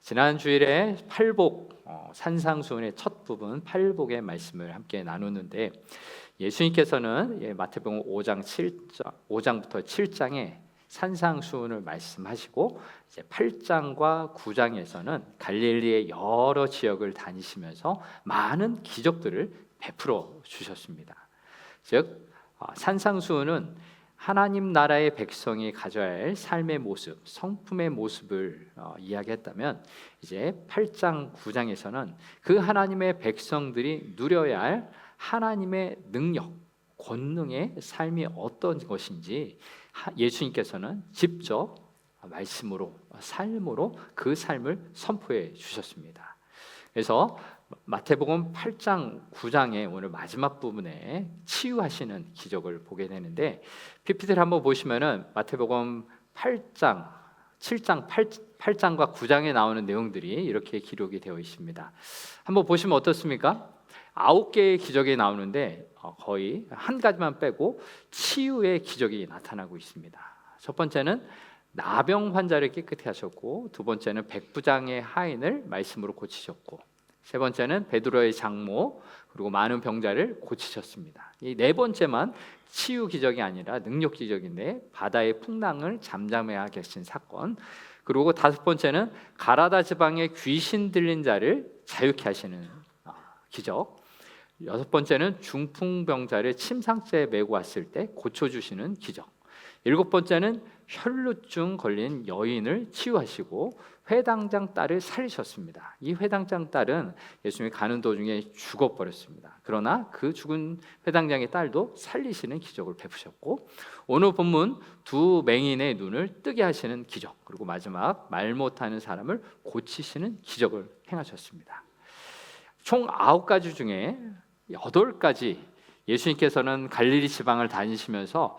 지난 주일에 팔복 산상수훈의 첫 부분 팔복의 말씀을 함께 나누는데 예수님께서는 마태복음 5장부터 7장에 산상수훈을 말씀하시고 이제 8장과 9장에서는 갈릴리의 여러 지역을 다니시면서 많은 기적들을 베풀어 주셨습니다. 즉 산상수훈은 하나님 나라의 백성이 가져야 할 삶의 모습, 성품의 모습을 이야기했다면 이제 8장, 9장에서는 그 하나님의 백성들이 누려야 할 하나님의 능력, 권능의 삶이 어떤 것인지 예수님께서는 직접 말씀으로, 삶으로 그 삶을 선포해 주셨습니다. 그래서 마태복음 8장, 9장의 오늘 마지막 부분에 치유하시는 기적을 보게 되는데 PPT를 한번 보시면은 마태복음 8장, 7장, 8장과 9장에 나오는 내용들이 이렇게 기록이 되어 있습니다. 한번 보시면 어떻습니까? 9개의 기적이 나오는데 거의 한 가지만 빼고 치유의 기적이 나타나고 있습니다. 첫 번째는 나병 환자를 깨끗게 하셨고, 두 번째는 백부장의 하인을 말씀으로 고치셨고, 세 번째는 베드로의 장모 그리고 많은 병자를 고치셨습니다. 이 네 번째만 치유 기적이 아니라 능력 기적인데 바다의 풍랑을 잠잠하게 하신 사건, 그리고 다섯 번째는 가라다 지방의 귀신 들린 자를 자유케 하시는 기적, 여섯 번째는 중풍병자를 침상째에 메고 왔을 때 고쳐주시는 기적, 일곱 번째는 혈루증 걸린 여인을 치유하시고 회당장 딸을 살리셨습니다. 이 회당장 딸은 예수님이 가는 도중에 죽어버렸습니다. 그러나 그 죽은 회당장의 딸도 살리시는 기적을 베푸셨고, 오늘 본문 두 맹인의 눈을 뜨게 하시는 기적, 그리고 마지막 말 못하는 사람을 고치시는 기적을 행하셨습니다. 총 9가지 중에 8가지 예수님께서는 갈릴리 지방을 다니시면서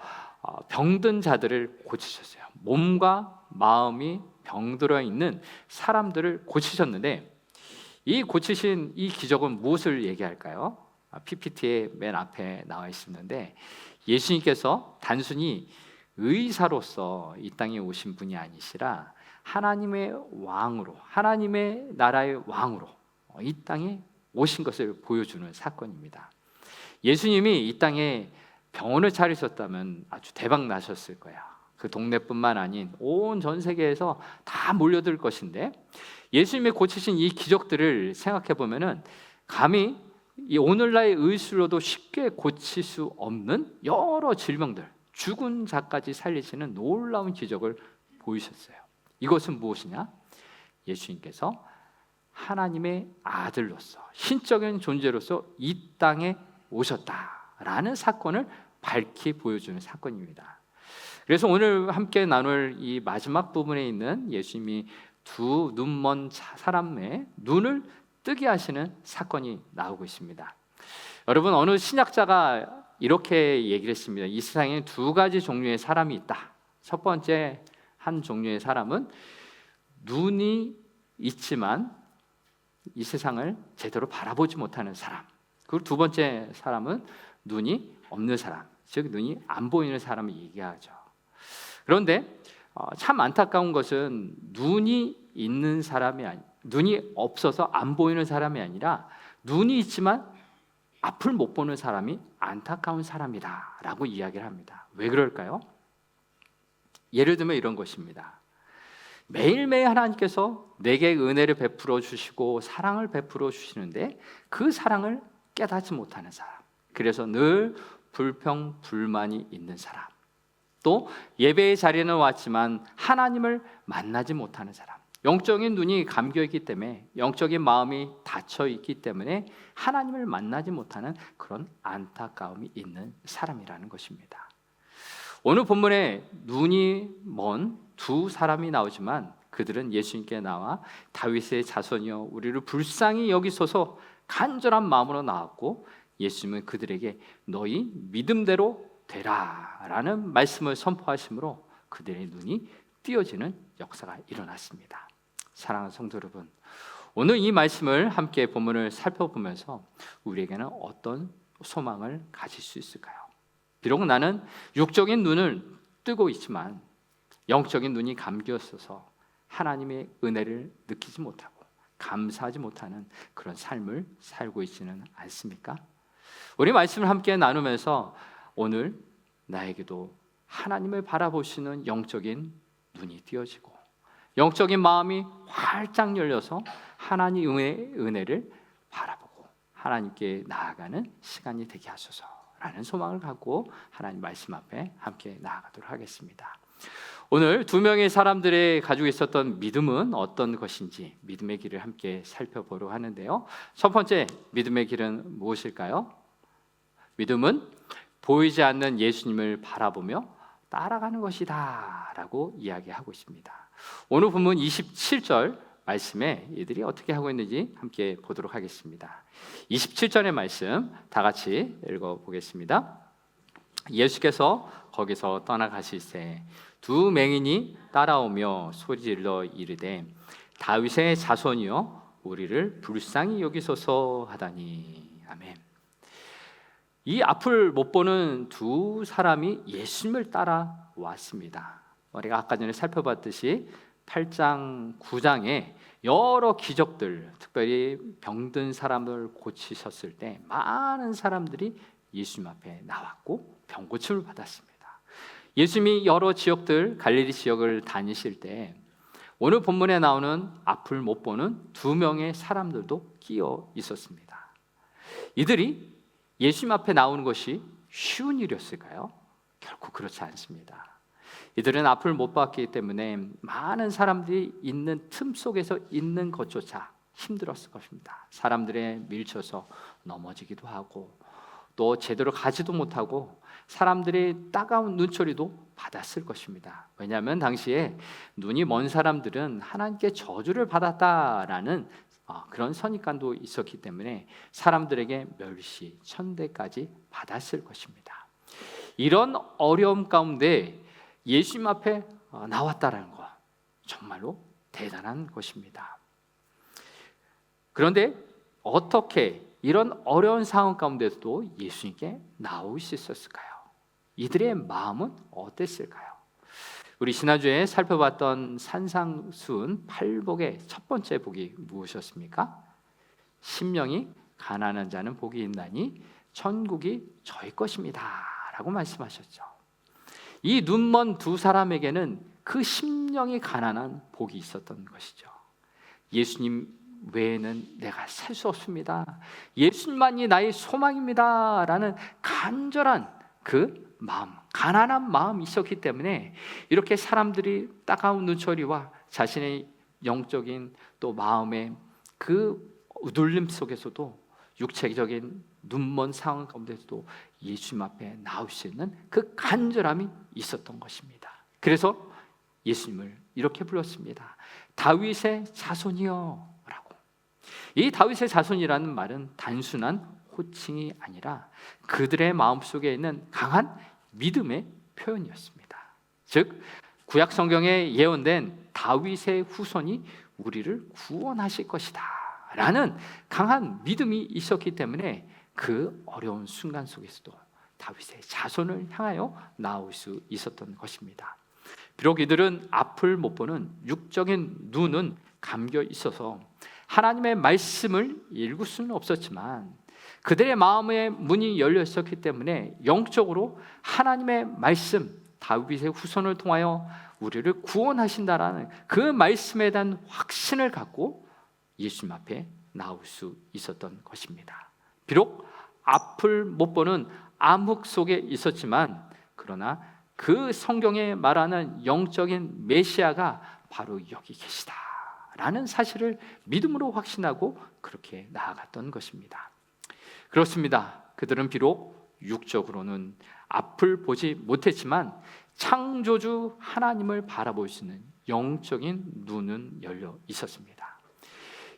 병든 자들을 고치셨어요. 몸과 마음이 병들어 있는 사람들을 고치셨는데, 이 고치신 이 기적은 무엇을 얘기할까요? PPT의 맨 앞에 나와 있는데 예수님께서 단순히 의사로서 이 땅에 오신 분이 아니시라 하나님의 왕으로, 하나님의 나라의 왕으로 이 땅에 오신 것을 보여주는 사건입니다. 예수님이 이 땅에 병원을 차리셨다면 아주 대박 나셨을 거야. 그 동네뿐만 아닌 온 전 세계에서 다 몰려들 것인데, 예수님이 고치신 이 기적들을 생각해 보면은 감히 이 오늘날의 의술로도 쉽게 고칠 수 없는 여러 질병들, 죽은 자까지 살리시는 놀라운 기적을 보이셨어요. 이것은 무엇이냐? 예수님께서 하나님의 아들로서, 신적인 존재로서 이 땅에 오셨다라는 사건을 밝히 보여주는 사건입니다. 그래서 오늘 함께 나눌 이 마지막 부분에 있는 예수님이 두 눈먼 사람의 눈을 뜨게 하시는 사건이 나오고 있습니다. 여러분, 어느 신학자가 이렇게 얘기를 했습니다. 이 세상에 두 가지 종류의 사람이 있다. 첫 번째 한 종류의 사람은 눈이 있지만 이 세상을 제대로 바라보지 못하는 사람, 그리고 두 번째 사람은 눈이 없는 사람, 즉 눈이 안 보이는 사람을 얘기하죠. 그런데 참 안타까운 것은 눈이 있는 사람이 눈이 없어서 안 보이는 사람이 아니라 눈이 있지만 앞을 못 보는 사람이 안타까운 사람이다라고 이야기를 합니다. 왜 그럴까요? 예를 들면 이런 것입니다. 매일매일 하나님께서 내게 은혜를 베풀어 주시고 사랑을 베풀어 주시는데 그 사랑을 깨닫지 못하는 사람, 그래서 늘 불평, 불만이 있는 사람, 또 예배의 자리는 왔지만 하나님을 만나지 못하는 사람, 영적인 눈이 감겨 있기 때문에, 영적인 마음이 닫혀 있기 때문에 하나님을 만나지 못하는 그런 안타까움이 있는 사람이라는 것입니다. 오늘 본문에 눈이 먼 두 사람이 나오지만 그들은 예수님께 나와 다윗의 자손이여 우리를 불쌍히 여기소서 간절한 마음으로 나왔고, 예수님은 그들에게 너희 믿음대로 되라 라는 말씀을 선포하심으로 그들의 눈이 띄어지는 역사가 일어났습니다. 사랑하는 성도 여러분, 오늘 이 말씀을 함께 본문을 살펴보면서 우리에게는 어떤 소망을 가질 수 있을까요? 비록 나는 육적인 눈을 뜨고 있지만 영적인 눈이 감겨 있어서 하나님의 은혜를 느끼지 못하고 감사하지 못하는 그런 삶을 살고 있지는 않습니까? 우리 말씀을 함께 나누면서 오늘 나에게도 하나님을 바라보시는 영적인 눈이 띄어지고 영적인 마음이 활짝 열려서 하나님의 은혜를 바라보고 하나님께 나아가는 시간이 되게 하소서라는 소망을 갖고 하나님 말씀 앞에 함께 나아가도록 하겠습니다. 오늘 두 명의 사람들이 가지고 있었던 믿음은 어떤 것인지 믿음의 길을 함께 살펴보려고 하는데요. 첫 번째 믿음의 길은 무엇일까요? 믿음은 보이지 않는 예수님을 바라보며 따라가는 것이다 라고 이야기하고 있습니다. 오늘 본문 27절 말씀에 이들이 어떻게 하고 있는지 함께 보도록 하겠습니다. 27절의 말씀 다 같이 읽어보겠습니다. 예수께서 거기서 떠나가실새 두 맹인이 따라오며 소리질러 이르되 다윗의 자손이여 우리를 불쌍히 여기소서 하다니. 아멘. 이 앞을 못 보는 두 사람이 예수님을 따라왔습니다. 우리가 아까 전에 살펴봤듯이 8장, 9장에 여러 기적들, 특별히 병든 사람을 고치셨을 때 많은 사람들이 예수님 앞에 나왔고 병 고침을 받았습니다. 예수님이 여러 지역들, 갈릴리 지역을 다니실 때 오늘 본문에 나오는 앞을 못 보는 두 명의 사람들도 끼어 있었습니다. 이들이 예수님 앞에 나오는 것이 쉬운 일이었을까요? 결코 그렇지 않습니다. 이들은 앞을 못 봤기 때문에 많은 사람들이 있는 틈 속에서 있는 것조차 힘들었을 것입니다. 사람들에 밀쳐서 넘어지기도 하고 또 제대로 가지도 못하고 사람들의 따가운 눈초리도 받았을 것입니다. 왜냐하면 당시에 눈이 먼 사람들은 하나님께 저주를 받았다라는 그런 선입관도 있었기 때문에 사람들에게 멸시, 천대까지 받았을 것입니다. 이런 어려움 가운데 예수님 앞에 나왔다라는 것 정말로 대단한 것입니다. 그런데 어떻게 이런 어려운 상황 가운데서도 예수님께 나올 수 있었을까요? 이들의 마음은 어땠을까요? 우리 지난주에 살펴봤던 산상수훈 팔복의 첫 번째 복이 무엇이었습니까? 심령이 가난한 자는 복이 있나니 천국이 저희 것입니다 라고 말씀하셨죠. 이 눈먼 두 사람에게는 그 심령이 가난한 복이 있었던 것이죠. 예수님 외에는 내가 살 수 없습니다. 예수님만이 나의 소망입니다 라는 간절한 그 마음, 가난한 마음이 있었기 때문에 이렇게 사람들이 따가운 눈초리와 자신의 영적인 또 마음의 그 눌림 속에서도 육체적인 눈먼 상황 가운데서도 예수님 앞에 나올 수 있는 그 간절함이 있었던 것입니다. 그래서 예수님을 이렇게 불렀습니다. 다윗의 자손이여 라고. 이 다윗의 자손이라는 말은 단순한 호칭이 아니라 그들의 마음속에 있는 강한 믿음의 표현이었습니다. 즉 구약 성경에 예언된 다윗의 후손이 우리를 구원하실 것이다 라는 강한 믿음이 있었기 때문에 그 어려운 순간 속에서도 다윗의 자손을 향하여 나올 수 있었던 것입니다. 비록 이들은 앞을 못 보는 육적인 눈은 감겨 있어서 하나님의 말씀을 읽을 수는 없었지만 그들의 마음의 문이 열려 있었기 때문에 영적으로 하나님의 말씀, 다윗의 후손을 통하여 우리를 구원하신다라는 그 말씀에 대한 확신을 갖고 예수님 앞에 나올 수 있었던 것입니다. 비록 앞을 못 보는 암흑 속에 있었지만 그러나 그 성경에 말하는 영적인 메시아가 바로 여기 계시다라는 사실을 믿음으로 확신하고 그렇게 나아갔던 것입니다. 그렇습니다. 그들은 비록 육적으로는 앞을 보지 못했지만 창조주 하나님을 바라볼 수 있는 영적인 눈은 열려 있었습니다.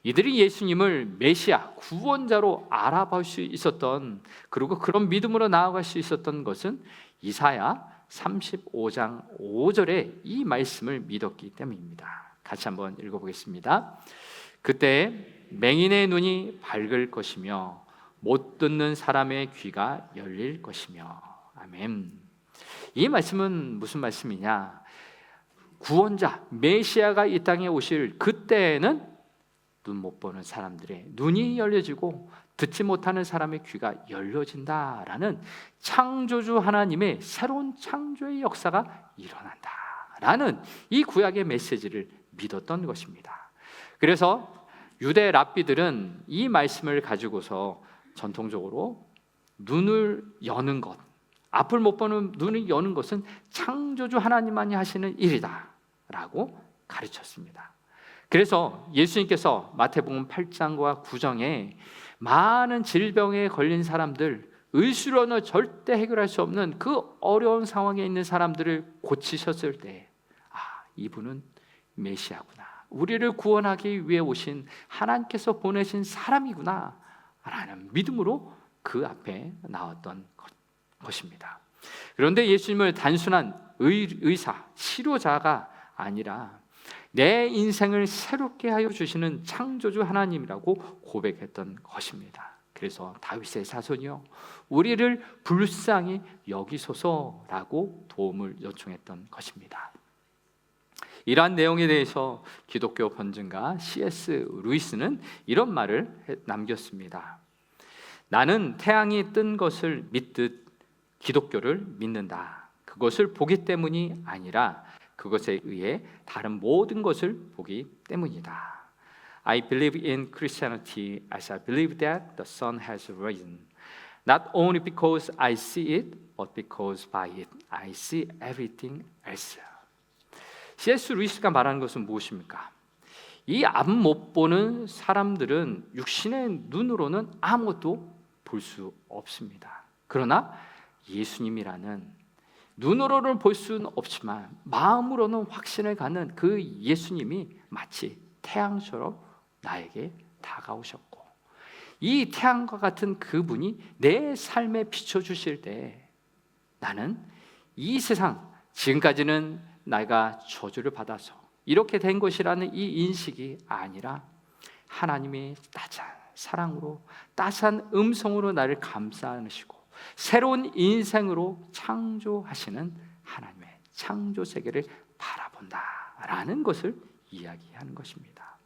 이들이 예수님을 메시아, 구원자로 알아볼 수 있었던, 그리고 그런 믿음으로 나아갈 수 있었던 것은 이사야 35장 5절의 이 말씀을 믿었기 때문입니다. 같이 한번 읽어보겠습니다. 그때 맹인의 눈이 밝을 것이며 못 듣는 사람의 귀가 열릴 것이며. 아멘. 이 말씀은 무슨 말씀이냐? 구원자 메시아가 이 땅에 오실 그때에는 눈 못 보는 사람들의 눈이 열려지고 듣지 못하는 사람의 귀가 열려진다라는 창조주 하나님의 새로운 창조의 역사가 일어난다라는 이 구약의 메시지를 믿었던 것입니다. 그래서 유대 랍비들은 이 말씀을 가지고서 전통적으로 눈을 여는 것, 앞을 못 보는 눈을 여는 것은 창조주 하나님만이 하시는 일이다 라고 가르쳤습니다. 그래서 예수님께서 마태복음 8장과 9장에 많은 질병에 걸린 사람들, 의술로는 절대 해결할 수 없는 그 어려운 상황에 있는 사람들을 고치셨을 때, 이분은 메시아구나, 우리를 구원하기 위해 오신 하나님께서 보내신 사람이구나 라는 믿음으로 그 앞에 나왔던 것입니다. 그런데 예수님을 단순한 의사, 치료자가 아니라 내 인생을 새롭게 하여 주시는 창조주 하나님이라고 고백했던 것입니다. 그래서 다윗의 자손이여 우리를 불쌍히 여기소서라고 도움을 요청했던 것입니다. 이러한 내용에 대해서 기독교 번증가 C.S. 루이스는 이런 말을 남겼습니다. 나는 태양이 뜬 것을 믿듯 기독교를 믿는다. 그것을 보기 때문이 아니라 그것에 의해 다른 모든 것을 보기 때문이다. I believe in Christianity as I believe that the sun has risen. Not only because I see it, but because by it I see everything else. C.S. 루이스가 말하는 것은 무엇입니까? 이 앞 못 보는 사람들은 육신의 눈으로는 아무것도 볼 수 없습니다. 그러나 예수님이라는 눈으로는 볼 수는 없지만 마음으로는 확신을 갖는 그 예수님이 마치 태양처럼 나에게 다가오셨고, 이 태양과 같은 그분이 내 삶에 비춰주실 때 나는 이 세상, 지금까지는 내가 저주를 받아서 이렇게 된 것이라는 이 인식이 아니라 하나님의 따뜻한 사랑으로, 따뜻한 음성으로 나를 감싸시고 새로운 인생으로 창조하시는 하나님의 창조 세계를 바라본다라는 것을 이야기하는 것입니다.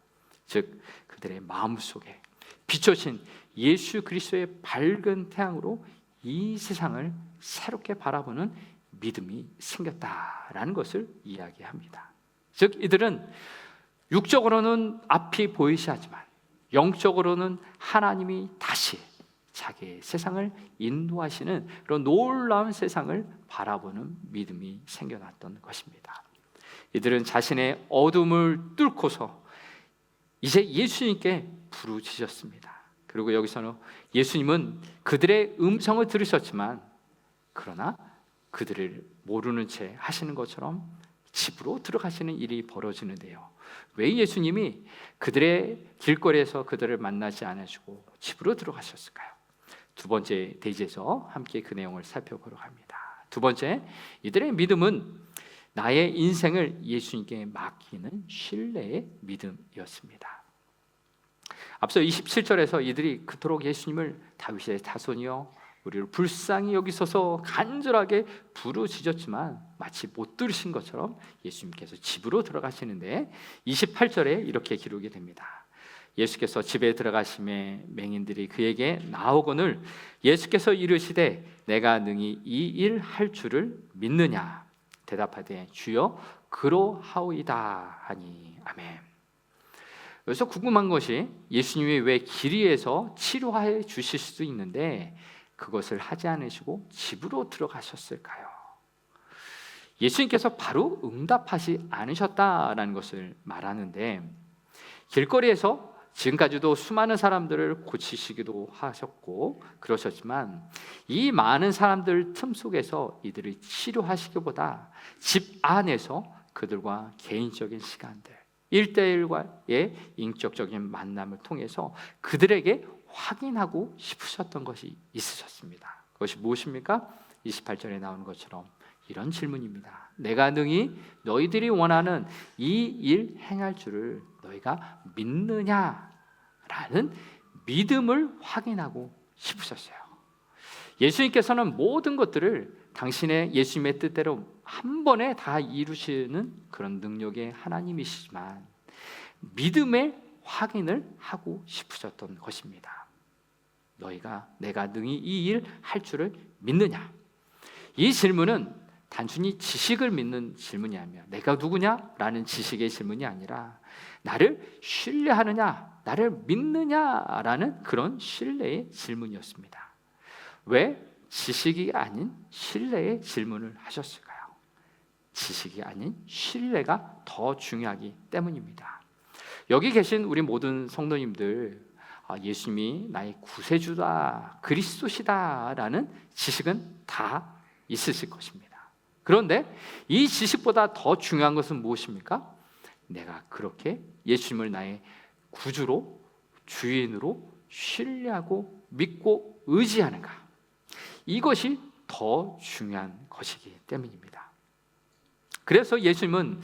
즉 그들의 마음속에 비춰진 예수 그리스도의 밝은 태양으로 이 세상을 새롭게 바라보는 믿음이 생겼다라는 것을 이야기합니다. 즉 이들은 육적으로는 앞이 보이시 하지만 영적으로는 하나님이 다시 자기의 세상을 인도하시는 그런 놀라운 세상을 바라보는 믿음이 생겨났던 것입니다. 이들은 자신의 어둠을 뚫고서 이제 예수님께 부르짖었습니다. 그리고 여기서는 예수님은 그들의 음성을 들으셨지만 그러나 그들을 모르는 채 하시는 것처럼 집으로 들어가시는 일이 벌어지는데요. 왜 예수님이 그들의 길거리에서 그들을 만나지 않으시고 집으로 들어가셨을까요? 두 번째 대지에서 함께 그 내용을 살펴보러 갑니다. 두 번째, 이들의 믿음은 나의 인생을 예수님께 맡기는 신뢰의 믿음이었습니다. 앞서 27절에서 이들이 그토록 예수님을 다윗의 자손이여 우리를 불쌍히 여기소서 간절하게 부르짖었지만 마치 못 들으신 것처럼 예수님께서 집으로 들어가시는데 28절에 이렇게 기록이 됩니다. 예수께서 집에 들어가심에 맹인들이 그에게 나오거늘 예수께서 이르시되 내가 능히 이 일 할 줄을 믿느냐 대답하되 주여 그러하오이다 하니 아멘. 여기서 궁금한 것이 예수님이 왜 길이에서 치료해 주실 수도 있는데 그것을 하지 않으시고 집으로 들어가셨을까요? 예수님께서 바로 응답하지 않으셨다라는 것을 말하는데 길거리에서 지금까지도 수많은 사람들을 고치시기도 하셨고 그러셨지만 이 많은 사람들 틈 속에서 이들을 치료하시기보다 집 안에서 그들과 개인적인 시간들 1대1과의 인격적인 만남을 통해서 그들에게 확인하고 싶으셨던 것이 있으셨습니다. 그것이 무엇입니까? 28절에 나오는 것처럼 이런 질문입니다. 내가 능히 너희들이 원하는 이 일 행할 줄을 너희가 믿느냐라는 믿음을 확인하고 싶으셨어요. 예수님께서는 모든 것들을 당신의 예수님의 뜻대로 한 번에 다 이루시는 그런 능력의 하나님이시지만 믿음의 확인을 하고 싶으셨던 것입니다. 너희가 내가 능히 이 일 할 줄을 믿느냐? 이 질문은 단순히 지식을 믿는 질문이 아니라 내가 누구냐? 라는 지식의 질문이 아니라 나를 신뢰하느냐? 나를 믿느냐라는 그런 신뢰의 질문이었습니다. 왜 지식이 아닌 신뢰의 질문을 하셨을까요? 지식이 아닌 신뢰가 더 중요하기 때문입니다. 여기 계신 우리 모든 성도님들, 예수님이 나의 구세주다, 그리스도시다 라는 지식은 다 있으실 것입니다. 그런데 이 지식보다 더 중요한 것은 무엇입니까? 내가 그렇게 예수님을 나의 구주로, 주인으로 신뢰하고 믿고 의지하는가? 이것이 더 중요한 것이기 때문입니다. 그래서 예수님은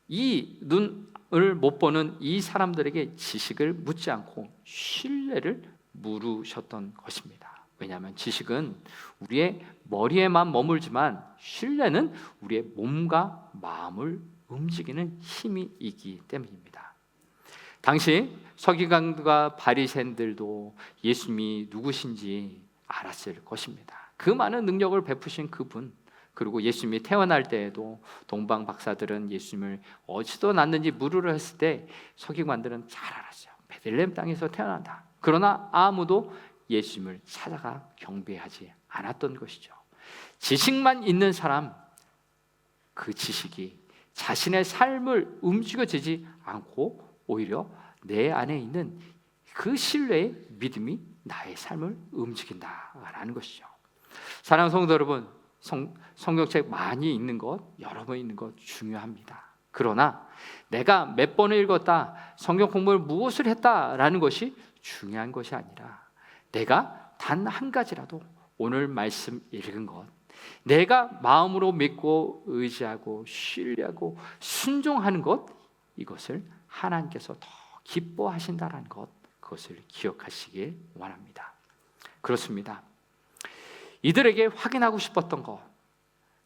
이 눈을 못 보는 이 사람들에게 지식을 묻지 않고 신뢰를 물으셨던 것입니다. 왜냐하면 지식은 우리의 머리에만 머물지만 신뢰는 우리의 몸과 마음을 움직이는 힘이 있기 때문입니다. 당시 서기관과 바리새인들도 예수님이 누구신지 알았을 것입니다. 그 많은 능력을 베푸신 그분, 그리고 예수님이 태어날 때에도 동방 박사들은 예수님을 어디서 났는지 물으려 했을 때 서기관들은 잘 알았어요. 베들레헴 땅에서 태어난다. 그러나 아무도 예수님을 찾아가 경배하지 않았던 것이죠. 지식만 있는 사람, 그 지식이 자신의 삶을 움직여지지 않고 오히려 내 안에 있는 그 신뢰의 믿음이 나의 삶을 움직인다라는 것이죠. 사랑하는 성도 여러분, 성경책 많이 읽는 것, 여러 번 읽는 것 중요합니다. 그러나 내가 몇 번을 읽었다, 성경 공부를 무엇을 했다라는 것이 중요한 것이 아니라 내가 단 한 가지라도 오늘 말씀 읽은 것, 내가 마음으로 믿고 의지하고 신뢰하고 순종하는 것, 이것을 하나님께서 더 기뻐하신다는 것, 그것을 기억하시길 원합니다. 그렇습니다. 이들에게 확인하고 싶었던 것,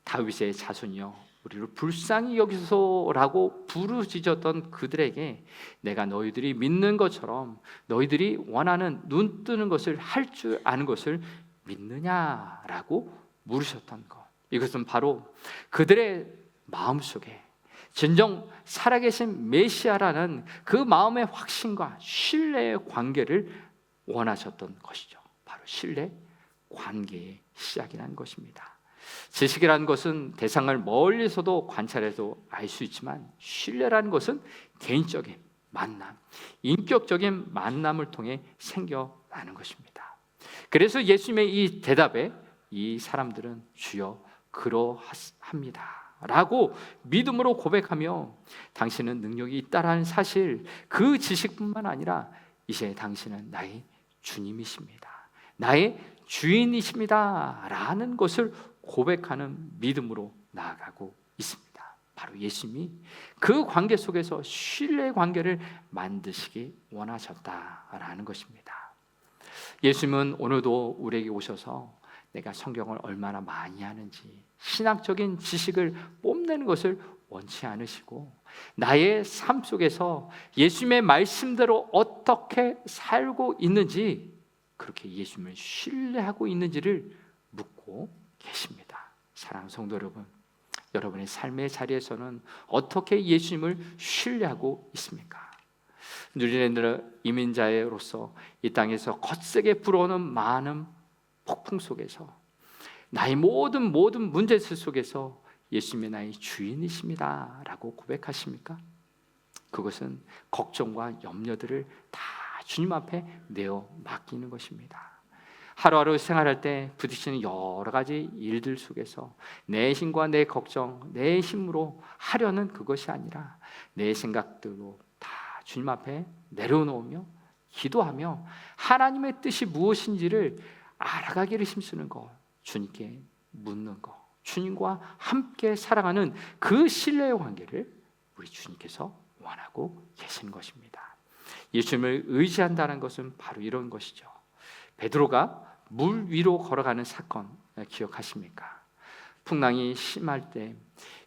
다윗의 자손이여 우리를 불쌍히 여기소서라고 부르짖었던 그들에게 내가 너희들이 믿는 것처럼 너희들이 원하는 눈 뜨는 것을 할 줄 아는 것을 믿느냐라고 물으셨던 것, 이것은 바로 그들의 마음속에 진정 살아계신 메시아라는 그 마음의 확신과 신뢰의 관계를 원하셨던 것이죠. 바로 신뢰 관계의 시작이라는 것입니다. 지식이라는 것은 대상을 멀리서도 관찰해도 알 수 있지만 신뢰라는 것은 개인적인 만남, 인격적인 만남을 통해 생겨나는 것입니다. 그래서 예수님의 이 대답에 이 사람들은 주여 그러합니다 라고 믿음으로 고백하며 당신은 능력이 있다라는 사실, 그 지식뿐만 아니라 이제 당신은 나의 주님이십니다, 나의 주인이십니다 라는 것을 고백하는 믿음으로 나아가고 있습니다. 바로 예수님이 그 관계 속에서 신뢰의 관계를 만드시기 원하셨다라는 것입니다. 예수님은 오늘도 우리에게 오셔서 내가 성경을 얼마나 많이 하는지, 신학적인 지식을 뽐내는 것을 원치 않으시고 나의 삶 속에서 예수님의 말씀대로 어떻게 살고 있는지, 그렇게 예수님을 신뢰하고 있는지를 묻고 계십니다. 사랑하는 성도 여러분, 여러분의 삶의 자리에서는 어떻게 예수님을 신뢰하고 있습니까? 뉴질랜드 이민자로서 이 땅에서 거세게 불어오는 많은 폭풍 속에서 나의 모든 문제들 속에서 예수님이 나의 주인이십니다 라고 고백하십니까? 그것은 걱정과 염려들을 다 주님 앞에 내어 맡기는 것입니다. 하루하루 생활할 때 부딪히는 여러 가지 일들 속에서 내 힘과 내 걱정, 내 힘으로 하려는 그것이 아니라 내 생각들로 다 주님 앞에 내려놓으며 기도하며 하나님의 뜻이 무엇인지를 알아가기를 힘쓰는 것, 주님께 묻는 것, 주님과 함께 살아가는 그 신뢰의 관계를 우리 주님께서 원하고 계신 것입니다. 예수님을 의지한다는 것은 바로 이런 것이죠. 베드로가 물 위로 걸어가는 사건 기억하십니까? 풍랑이 심할 때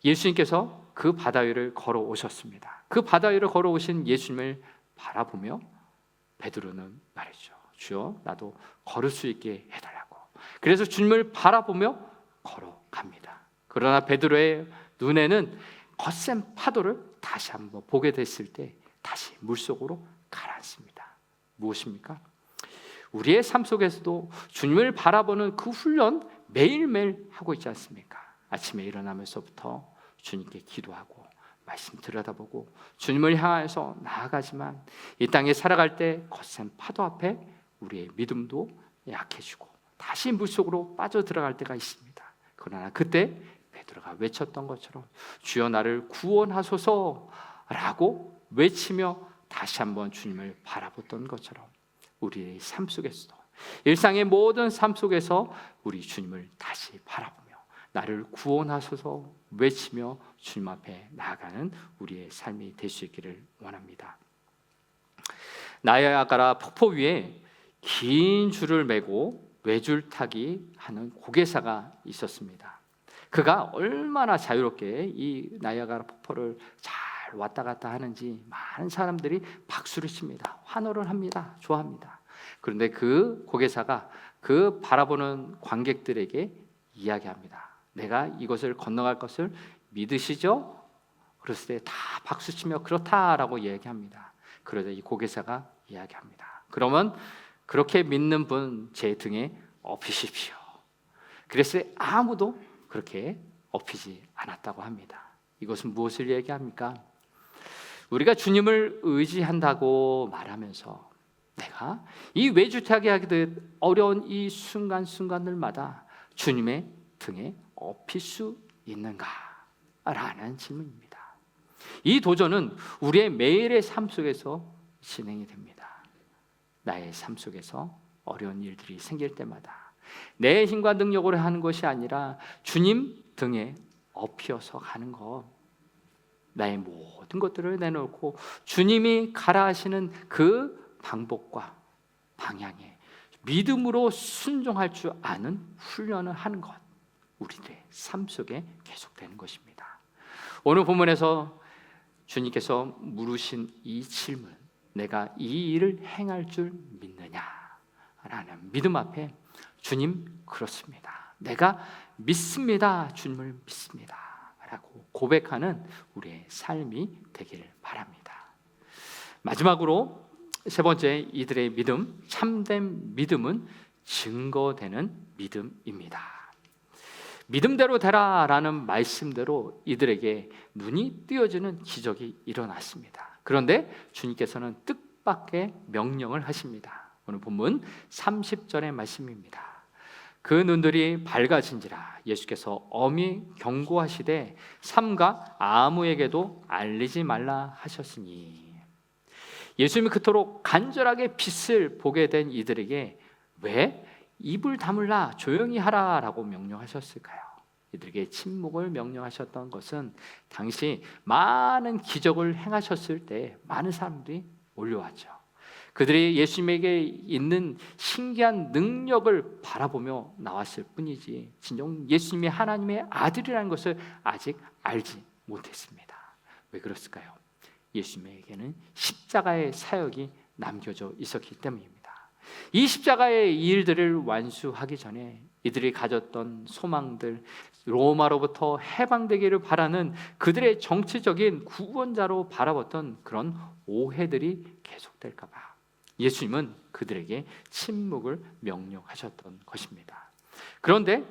예수님께서 그 바다 위를 걸어오셨습니다. 그 바다 위를 걸어오신 예수님을 바라보며 베드로는 말했죠. 주여, 나도 걸을 수 있게 해달라고. 그래서 주님을 바라보며 걸어갑니다. 그러나 베드로의 눈에는 거센 파도를 다시 한번 보게 됐을 때 다시 물속으로 가라앉습니다. 무엇입니까? 우리의 삶 속에서도 주님을 바라보는 그 훈련 매일매일 하고 있지 않습니까? 아침에 일어나면서부터 주님께 기도하고 말씀 들여다보고 주님을 향해서 나아가지만 이 땅에 살아갈 때 거센 파도 앞에 우리의 믿음도 약해지고 다시 물속으로 빠져들어갈 때가 있습니다. 그러나 그때 베드로가 외쳤던 것처럼 주여 나를 구원하소서라고 외치며 다시 한번 주님을 바라봤던 것처럼 우리의 삶 속에서도 일상의 모든 삶 속에서 우리 주님을 다시 바라보며 나를 구원하소서 외치며 주님 앞에 나아가는 우리의 삶이 될 수 있기를 원합니다. 나야가라 폭포 위에 긴 줄을 메고 외줄타기 하는 고개사가 있었습니다. 그가 얼마나 자유롭게 이 나야가라 폭포를 잘 왔다 갔다 하는지 많은 사람들이 박수를 칩니다. 환호를 합니다. 좋아합니다. 그런데 그 고개사가 그 바라보는 관객들에게 이야기합니다. 내가 이것을 건너갈 것을 믿으시죠? 그랬을 때 다 박수치며 그렇다라고 이야기합니다. 그러자 이 고개사가 이야기합니다. 그러면 그렇게 믿는 분 제 등에 업히십시오. 그랬을 때 아무도 그렇게 업히지 않았다고 합니다. 이것은 무엇을 얘기합니까? 우리가 주님을 의지한다고 말하면서 내가 이 외줄타기 하기도 어려운 이 순간순간들마다 주님의 등에 업힐 수 있는가? 라는 질문입니다. 이 도전은 우리의 매일의 삶 속에서 진행이 됩니다. 나의 삶 속에서 어려운 일들이 생길 때마다 내 힘과 능력으로 하는 것이 아니라 주님 등에 업혀서 가는 것, 나의 모든 것들을 내놓고 주님이 가라 하시는 그 방법과 방향에 믿음으로 순종할 줄 아는 훈련을 하는 것, 우리들의 삶 속에 계속되는 것입니다. 오늘 본문에서 주님께서 물으신 이 질문, 내가 이 일을 행할 줄 믿느냐? 라는 믿음 앞에 주님, 그렇습니다. 내가 믿습니다. 주님을 믿습니다. 라고 고백하는 우리의 삶이 되길 바랍니다. 마지막으로 세 번째, 이들의 믿음, 참된 믿음은 증거되는 믿음입니다. 믿음대로 되라라는 말씀대로 이들에게 눈이 띄어지는 기적이 일어났습니다. 그런데 주님께서는 뜻밖의 명령을 하십니다. 오늘 본문 30절의 말씀입니다. 그 눈들이 밝아진지라 예수께서 엄히 경고하시되 삼가 아무에게도 알리지 말라 하셨으니, 예수님이 그토록 간절하게 빛을 보게 된 이들에게 왜 입을 다물라 조용히 하라라고 명령하셨을까요? 이들에게 침묵을 명령하셨던 것은 당시 많은 기적을 행하셨을 때 많은 사람들이 몰려왔죠. 그들이 예수님에게 있는 신기한 능력을 바라보며 나왔을 뿐이지 진정 예수님이 하나님의 아들이라는 것을 아직 알지 못했습니다. 왜 그랬을까요? 예수님에게는 십자가의 사역이 남겨져 있었기 때문입니다. 이 십자가의 일들을 완수하기 전에 이들이 가졌던 소망들, 로마로부터 해방되기를 바라는 그들의 정치적인 구원자로 바라봤던 그런 오해들이 계속될까 봐 예수님은 그들에게 침묵을 명령하셨던 것입니다. 그런데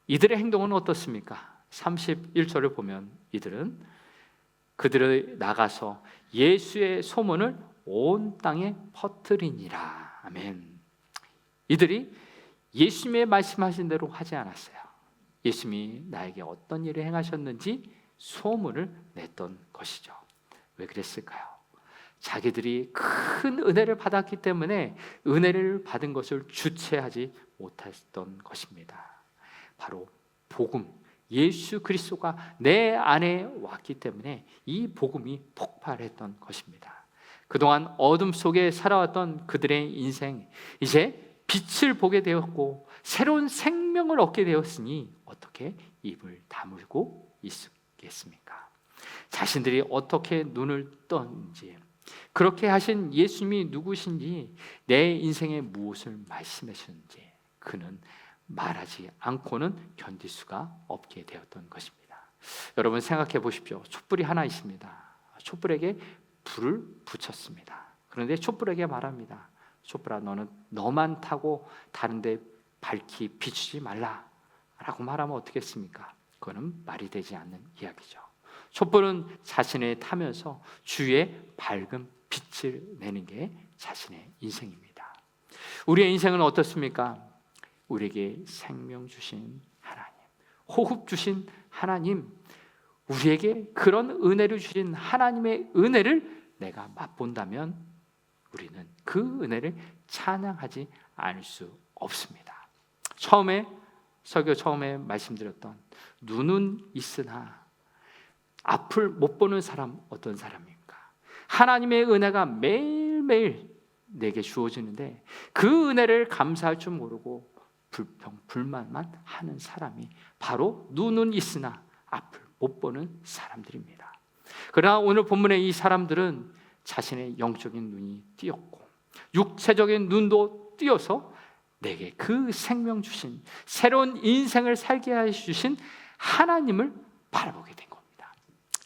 이들의 행동은 어떻습니까? 31절을 보면 이들은 그들을 나가서 예수의 소문을 온 땅에 퍼뜨리니라. 아멘. 이들이 예수님의 말씀하신 대로 하지 않았어요. 예수님이 나에게 어떤 일을 행하셨는지 소문을 냈던 것이죠. 왜 그랬을까요? 자기들이 큰 은혜를 받았기 때문에 은혜를 받은 것을 주체하지 못했던 것입니다. 바로 복음, 예수 그리스도가 내 안에 왔기 때문에 이 복음이 폭발했던 것입니다. 그동안 어둠 속에 살아왔던 그들의 인생, 이제 빛을 보게 되었고 새로운 생명을 얻게 되었으니 어떻게 입을 다물고 있겠습니까? 자신들이 어떻게 눈을 떴는지, 그렇게 하신 예수님이 누구신지, 내 인생에 무엇을 말씀하시는지 그는 말하지 않고는 견딜 수가 없게 되었던 것입니다. 여러분 생각해 보십시오. 촛불이 하나 있습니다. 촛불에게 불을 붙였습니다. 그런데 촛불에게 말합니다. 촛불아, 너는 너만 타고 다른 데 밝히 비추지 말라 라고 말하면 어떻겠습니까? 그거는 말이 되지 않는 이야기죠. 촛불은 자신을 타면서 주위에 밝은 빛을 내는 게 자신의 인생입니다. 우리의 인생은 어떻습니까? 우리에게 생명 주신 하나님, 호흡 주신 하나님, 우리에게 그런 은혜를 주신 하나님의 은혜를 내가 맛본다면 우리는 그 은혜를 찬양하지 않을 수 없습니다. 설교 처음에 말씀드렸던 눈은 있으나 앞을 못 보는 사람, 어떤 사람입니까? 하나님의 은혜가 매일매일 내게 주어지는데 그 은혜를 감사할 줄 모르고 불평불만만 하는 사람이 바로 눈은 있으나 앞을 못 보는 사람들입니다. 그러나 오늘 본문의 이 사람들은 자신의 영적인 눈이 띄었고 육체적인 눈도 띄어서 내게 그 생명 주신, 새로운 인생을 살게 해주신 하나님을 바라보게 된 겁니다.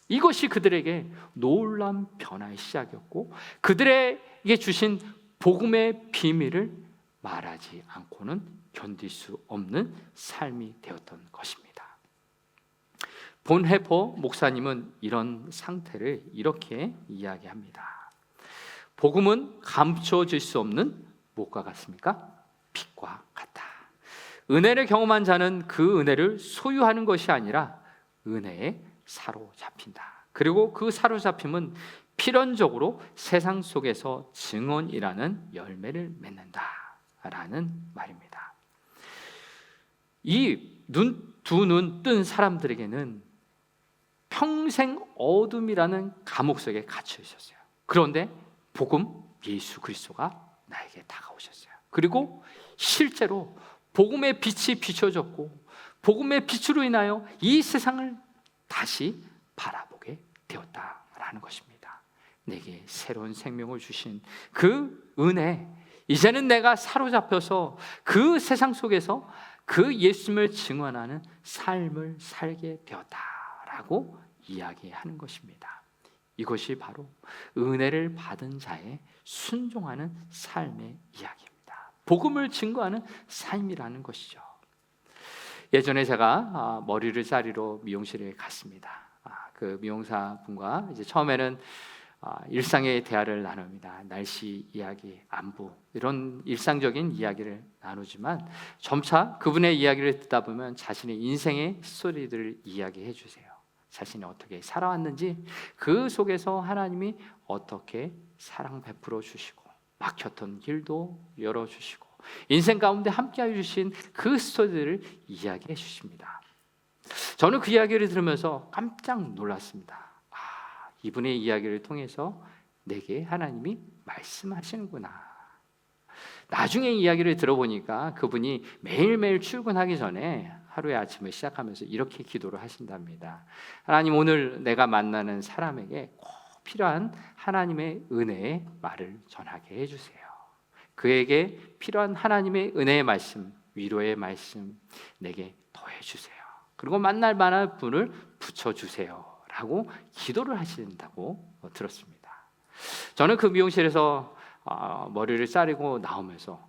이것이 그들에게 놀라운 변화의 시작이었고 그들에게 주신 복음의 비밀을 말하지 않고는 견딜 수 없는 삶이 되었던 것입니다. 본헤퍼 목사님은 이런 상태를 이렇게 이야기합니다. 복음은 감춰질 수 없는 무엇과 같습니까? 빛과 같다. 은혜를 경험한 자는 그 은혜를 소유하는 것이 아니라 은혜에 사로잡힌다. 그리고 그 사로잡힘은 필연적으로 세상 속에서 증언이라는 열매를 맺는다라는 말입니다. 이 두 눈 뜬 사람들에게는 평생 어둠이라는 감옥 속에 갇혀 있었어요. 그런데 복음 예수 그리스도가 나에게 다가오셨어요. 그리고 실제로 복음의 빛이 비춰졌고 복음의 빛으로 인하여 이 세상을 다시 바라보게 되었다라는 것입니다. 내게 새로운 생명을 주신 그 은혜, 이제는 내가 사로잡혀서 그 세상 속에서 그 예수님을 증언하는 삶을 살게 되었다라고 이야기하는 것입니다. 이것이 바로 은혜를 받은 자의 순종하는 삶의 이야기입니다. 복음을 증거하는 삶이라는 것이죠. 예전에 제가 머리를 자르러 미용실에 갔습니다. 그 미용사 분과 이제 처음에는 일상의 대화를 나눕니다. 날씨 이야기, 안부, 이런 일상적인 이야기를 나누지만 점차 그분의 이야기를 듣다 보면 자신의 인생의 스토리들을 이야기해 주세요. 자신이 어떻게 살아왔는지, 그 속에서 하나님이 어떻게 사랑 베풀어 주시고 막혔던 길도 열어주시고 인생 가운데 함께해 주신 그 스토리들을 이야기해 주십니다. 저는 그 이야기를 들으면서 깜짝 놀랐습니다. 이분의 이야기를 통해서 내게 하나님이 말씀하시는구나. 나중에 이야기를 들어보니까 그분이 매일매일 출근하기 전에 하루의 아침을 시작하면서 이렇게 기도를 하신답니다. 하나님, 오늘 내가 만나는 사람에게 꼭 필요한 하나님의 은혜의 말을 전하게 해주세요. 그에게 필요한 하나님의 은혜의 말씀, 위로의 말씀 내게 더해주세요. 그리고 만날 만한 분을 붙여주세요 라고 기도를 하신다고 들었습니다. 저는 그 미용실에서 머리를 자르고 나오면서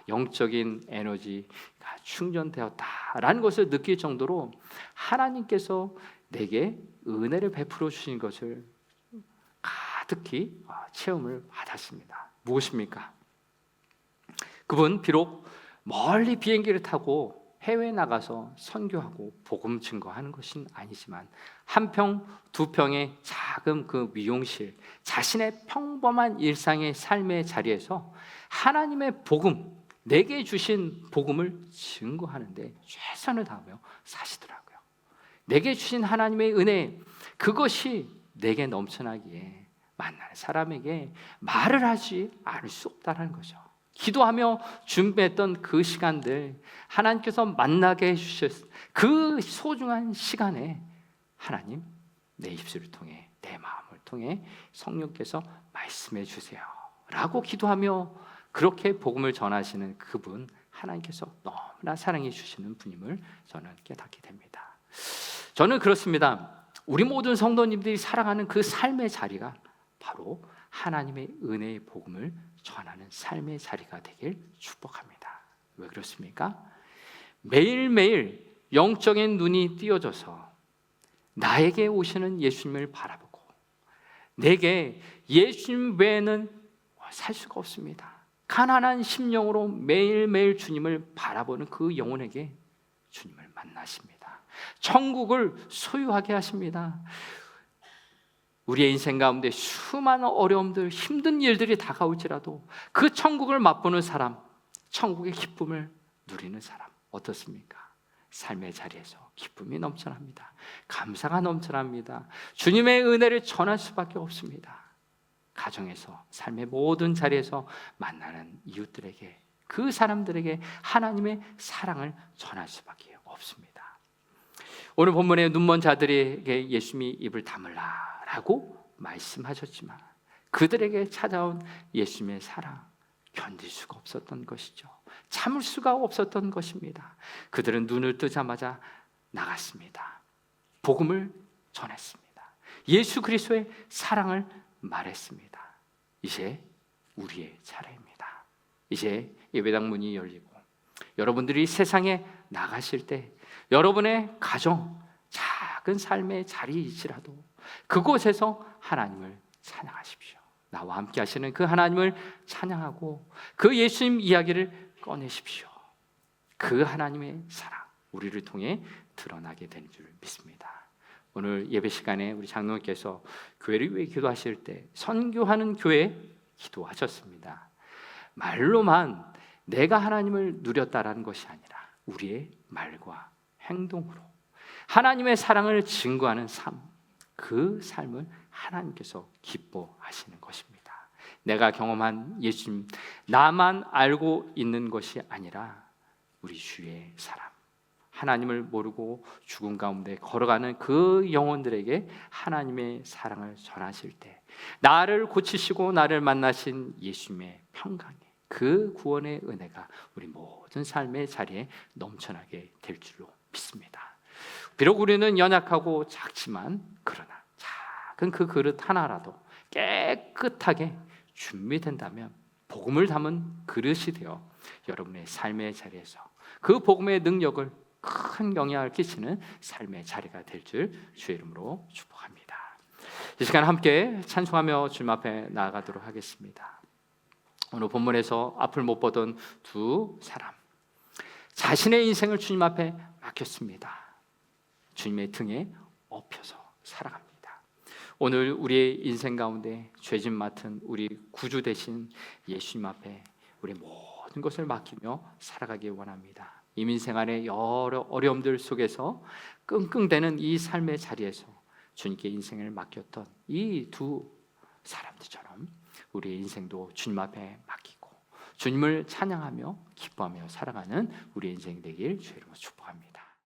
영적인 에너지가 충전되었다라는 것을 느낄 정도로 하나님께서 내게 은혜를 베풀어 주신 것을 가득히 체험을 받았습니다. 무엇입니까? 그분 비록 멀리 비행기를 타고 해외에 나가서 선교하고 복음 증거하는 것은 아니지만 한 평, 두 평의 작은 그 미용실, 자신의 평범한 일상의 삶의 자리에서 하나님의 복음, 내게 주신 복음을 증거하는데 최선을 다하며 사시더라고요. 내게 주신 하나님의 은혜, 그것이 내게 넘쳐나기에 만나는 사람에게 말을 하지 않을 수 없다는 거죠. 기도하며 준비했던 그 시간들, 하나님께서 만나게 해주셨 그 소중한 시간에 하나님, 내 입술을 통해, 내 마음을 통해 성령께서 말씀해 주세요 라고 기도하며 그렇게 복음을 전하시는 그분, 하나님께서 너무나 사랑해 주시는 분임을 저는 깨닫게 됩니다. 저는 그렇습니다. 우리 모든 성도님들이 살아가는 그 삶의 자리가 바로 하나님의 은혜의 복음을 전하는 삶의 자리가 되길 축복합니다. 왜 그렇습니까? 매일매일 영적인 눈이 띄어져서 나에게 오시는 예수님을 바라보고 내게 예수님 외에는 살 수가 없습니다. 가난한 심령으로 매일매일 주님을 바라보는 그 영혼에게 주님을 만나십니다. 천국을 소유하게 하십니다. 우리의 인생 가운데 수많은 어려움들, 힘든 일들이 다가올지라도 그 천국을 맛보는 사람, 천국의 기쁨을 누리는 사람 어떻습니까? 삶의 자리에서 기쁨이 넘쳐납니다. 감사가 넘쳐납니다. 주님의 은혜를 전할 수밖에 없습니다. 가정에서, 삶의 모든 자리에서 만나는 이웃들에게, 그 사람들에게 하나님의 사랑을 전할 수밖에 없습니다. 오늘 본문에 눈먼 자들에게 예수님이 입을 다물라 라고 말씀하셨지만 그들에게 찾아온 예수님의 사랑, 견딜 수가 없었던 것이죠. 참을 수가 없었던 것입니다. 그들은 눈을 뜨자마자 나갔습니다. 복음을 전했습니다. 예수 그리스도의 사랑을 말했습니다. 이제 우리의 차례입니다. 이제 예배당 문이 열리고 여러분들이 세상에 나가실 때 여러분의 가정, 작은 삶의 자리일지라도 그곳에서 하나님을 찬양하십시오. 나와 함께 하시는 그 하나님을 찬양하고 그 예수님 이야기를 꺼내십시오. 그 하나님의 사랑 우리를 통해 드러나게 된 줄 믿습니다. 오늘 예배 시간에 우리 장로님께서 교회를 위해 기도하실 때 선교하는 교회 기도하셨습니다. 말로만 내가 하나님을 누렸다라는 것이 아니라 우리의 말과 행동으로 하나님의 사랑을 증거하는 삶, 그 삶을 하나님께서 기뻐하시는 것입니다. 내가 경험한 예수님, 나만 알고 있는 것이 아니라 우리 주의 사람, 하나님을 모르고 죽음 가운데 걸어가는 그 영혼들에게 하나님의 사랑을 전하실 때 나를 고치시고 나를 만나신 예수님의 평강의 그 구원의 은혜가 우리 모든 삶의 자리에 넘쳐나게 될 줄로 믿습니다. 비록 우리는 연약하고 작지만 그러나 작은 그 그릇 하나라도 깨끗하게 준비된다면 복음을 담은 그릇이 되어 여러분의 삶의 자리에서 그 복음의 능력을 큰 영향을 끼치는 삶의 자리가 될 줄 주의 이름으로 축복합니다. 이 시간 함께 찬송하며 주님 앞에 나아가도록 하겠습니다. 오늘 본문에서 앞을 못 보던 두 사람, 자신의 인생을 주님 앞에 맡겼습니다. 주님의 등에 엎혀서 살아갑니다. 오늘 우리의 인생 가운데 죄짐 맡은 우리 구주 되신 예수님 앞에 우리 모든 것을 맡기며 살아가기 원합니다. 이민생 안의 여러 어려움들 속에서 끙끙대는 이 삶의 자리에서 주님께 인생을 맡겼던 이 두 사람들처럼 우리의 인생도 주님 앞에 맡기고 주님을 찬양하며 기뻐하며 살아가는 우리의 인생 되길 주의 이름으로 축복합니다.